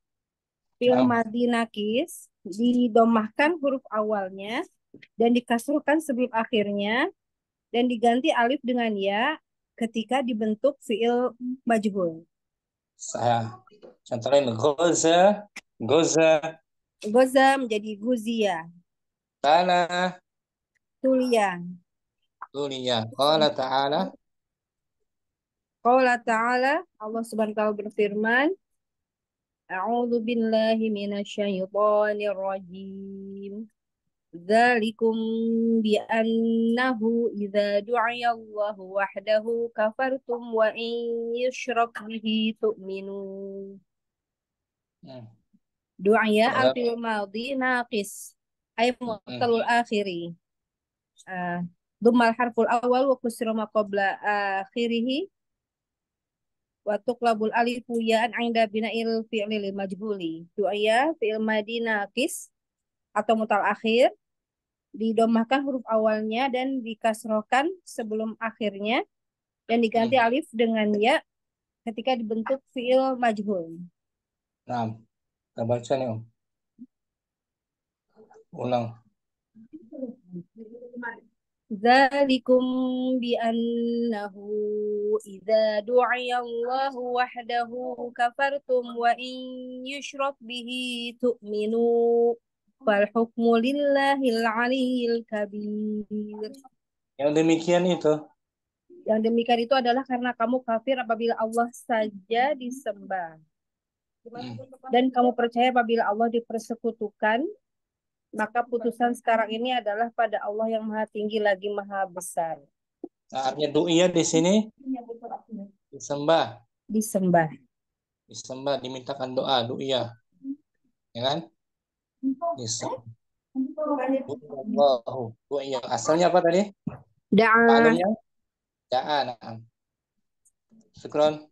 Fi'il madhi naqis didomahkan huruf awalnya dan dikasrahkan sebelum akhirnya dan diganti alif dengan ya ketika dibentuk fi'il majhul. saya contohin ghaza Goza menjadi guzia, tala tulia. tuliya. Qala ta'ala Qala ta'ala, Allah Subhanahu wa taala berfirman, A'udzu billahi minasyaitonir rajim. Dzalikum bi annahu idza du'iya Allahu wahdahu kafartum wa in yushrak bihi tu'minu. Du'ya al-fi'l madhi naqis ay mu'talul akhiri. Dummal harful awal wa kusira ma qabla akhirih wa tuqlabul alifu ya'an 'inda bina'il fi'li lil majhuli. Du'ya fi'il madhi naqis atau mutal akhir didomahkan huruf awalnya dan dikasrohkan sebelum akhirnya dan diganti alif dengan ya ketika dibentuk fi'il majhul. Nah, kita baca nih Om. Ulang. Dzalikum bi annahu idza du'iya Allahu wahdahu kafartum wa in yushrak bihi tu'minu fal hukmu lillahil aliyyil kabir. Yang demikian itu. Yang demikian itu adalah karena kamu kafir apabila Allah saja disembah. Dan kamu percaya apabila Allah dipersekutukan, maka putusan sekarang ini adalah pada Allah yang maha tinggi lagi maha besar. Nah, artinya du'iyah di sini disembah. Disembah. Disembah, dimintakan doa, du'iyah. Ya kan? Disembah. Allahu du'iyah. Asalnya apa tadi? Da'a. Maklumnya? Da'a. Nah. Syukron.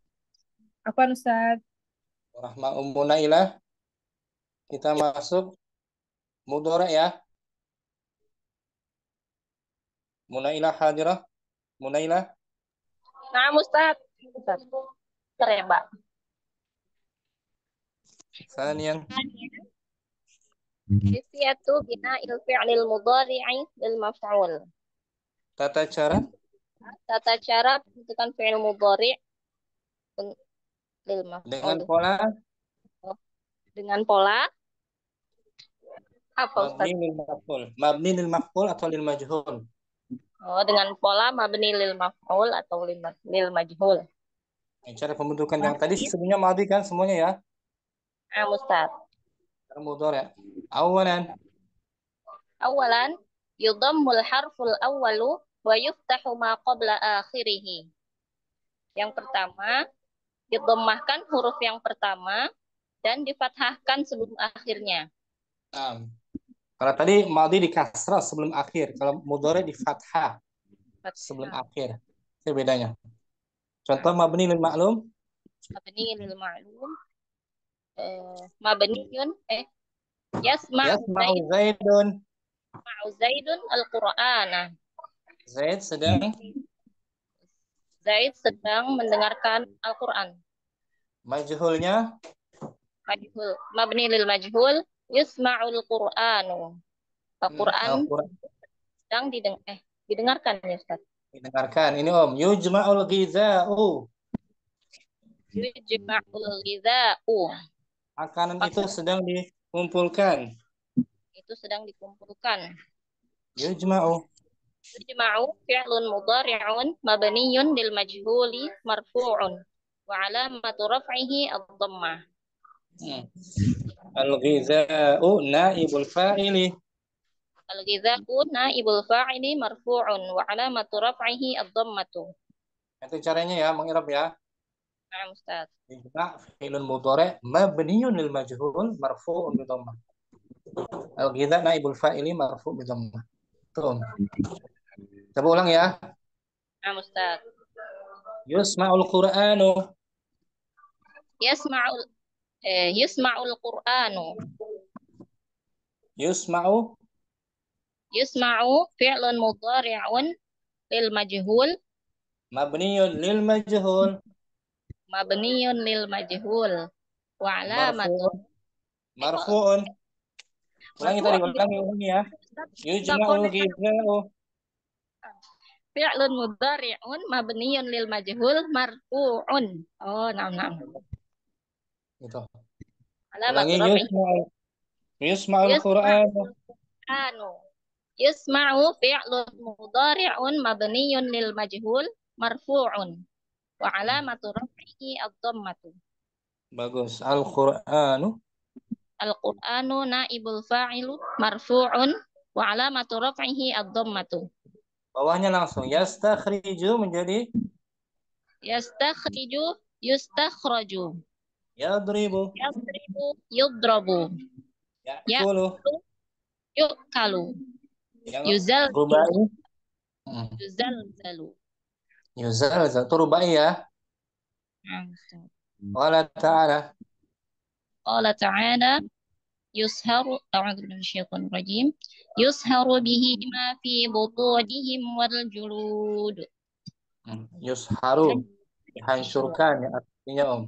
Apa Ustaz? Rahma Munailah. Kita masuk mudhari ya. Munailah hadirah. Munailah. Nah, Ustaz. Bentar ya, Mbak. Sanian. Kaifiyatu bina'il fi'lil mudhari'i lil maf'ul. Tata cara. Tata cara pembentukan fi'il mudhari' lil maf'ul. Dengan pola. Dengan pola apa Ustaz? Mabni lil maf'ul. Mabni lil maf'ul atau lil majhul? Oh, dengan pola mabni lil maf'ul atau lil majhul. Cara pembentukan yang tadi sebelumnya madi kan semuanya ya? Ustaz. Mudhari. Awalan yudammul harful awwalu wa yuftahu ma qabla akhirih. Yang pertama, didommahkan huruf yang pertama dan difathahkan sebelum akhirnya. Kalau tadi madi di kasrah sebelum akhir, kalau mudhari di fathah sebelum akhir. Itu bedanya. Contoh mabni lil ma'lum. Mabni lil ma'lum. Mabniun yasma'u Zaidun al-Qur'ana. Zaid sedang mendengarkan Al-Qur'an. Majhulnya Majhul. Mabni lil majhul yusma'ul Qur'anu. Al-Qur'an sedang didengarkan ya Ustaz. Didengarkan. Ini Om, yujma'ul ghiza'u. Yujma'ul ghiza'u. Makanan itu sedang Kumpulkan. Itu sedang dikumpulkan. Yujma'u. Yujma'u fi'lun mudhari'un mabniyun lil majhuli marfu'un wa alamatu raf'ihi ad-dhammah. Al-ghidha'u naibul fa'ili. Al-ghidha'u naibul fa'ili marfu'un wa alamatu raf'ihi ad-dhammatu. Itu caranya ya, mengirab ya. Nah, Ustaz. Ijma' fi'lun mudhari' mabniyun lil majhul marfu'un bi dhammah. Al-ghidha' naibul fa'ili marfu' bi dhammah. Tuh. Coba ulang ya. Nah, Ustaz. Yusma'ul Qur'anu. Yusma'ul Qur'anu. Yusma'u fi'lun mudhari'un lil majhul Mabniyun lil majhul. mabniyun lil majhul wa alamatu Marfu'un. Ulangi tadi, ulangi ya. Yujma'ul ghidha'u. Fi'lun mudhari'un mabniyun lil majhul marfu'un. Oh, nah. Gitu. Alamatu Ulangi raf'ihi Yusma'ul Qur'anu. Yusma'u fi'lun mudhari'un mabniyun lil majhul marfu'un wa alamatu raf'ihi ad-dhammatu. Bagus. Al-Qur'anu. Al-Qur'anu naibul fa'ilu marfu'un wa alamatu raf'ihi ad-dhammatu. Bawahnya langsung yastakhriju menjadi Yastakhriju yustakhraju. yadribu. Yadribu yudrabu. Ya'kulu. Yu'kalu. Yang Yuzal rubai. Yuzalzalu. Yuzalzal. Itu rubai ya. Qala ta'ala. Qala ta'ala yusharu a'udzu billahi minasyaitonir rajim yusharu bihi ma fi butunihim wal julud. Yusharu. Dihancurkan ya artinya Om.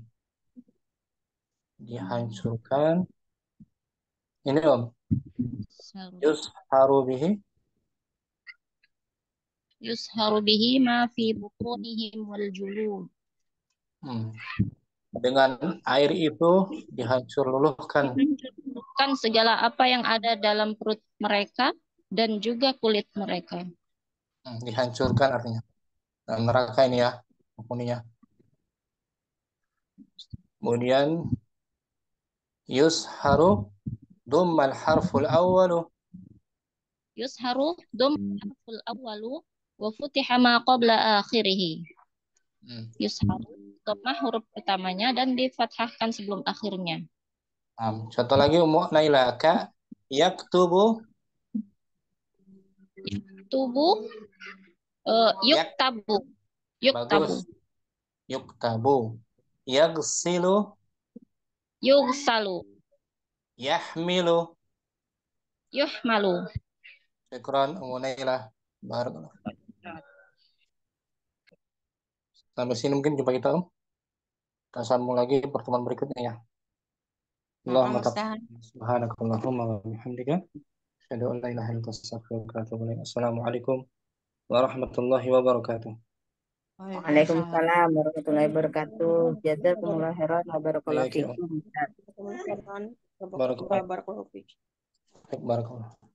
Dihancurkan. Ini Om. Yusharu bihi. Yusharu bihi ma fi butunihim wal julud. Dengan air itu dihancur luluhkan. Kan segala apa yang ada dalam perut mereka dan juga kulit mereka. Dihancurkan artinya. Dalam neraka ini ya. Penghuninya. Kemudian yusharu dummal harful awwalu. Yusharu dummal harful awwalu wa futiha ma qabla akhirih. Yusharu dhammah huruf pertamanya dan difathahkan sebelum akhirnya. Contoh lagi Ummu Naila ka yaktubu. Yuktabu. Bagus. Yuktabu. Yaghsilu. Yughsalu. Yahmilu. Yuhmalu. Syukran Ummu Naila. Barakallah. Sampai sini mungkin jumpa kita Om. Kita sambung lagi pertemuan berikutnya ya. Allahumma subhanakallahumma wa bihamdika asyhadu an la ilaha illa anta astaghfiruka wa atubu ilaik. Assalamualaikum warahmatullahi wabarakatuh. Waalaikumsalam warahmatullahi wabarakatuh. Jazakumullah khairan wa barakallahu fiikum. Barakallahu.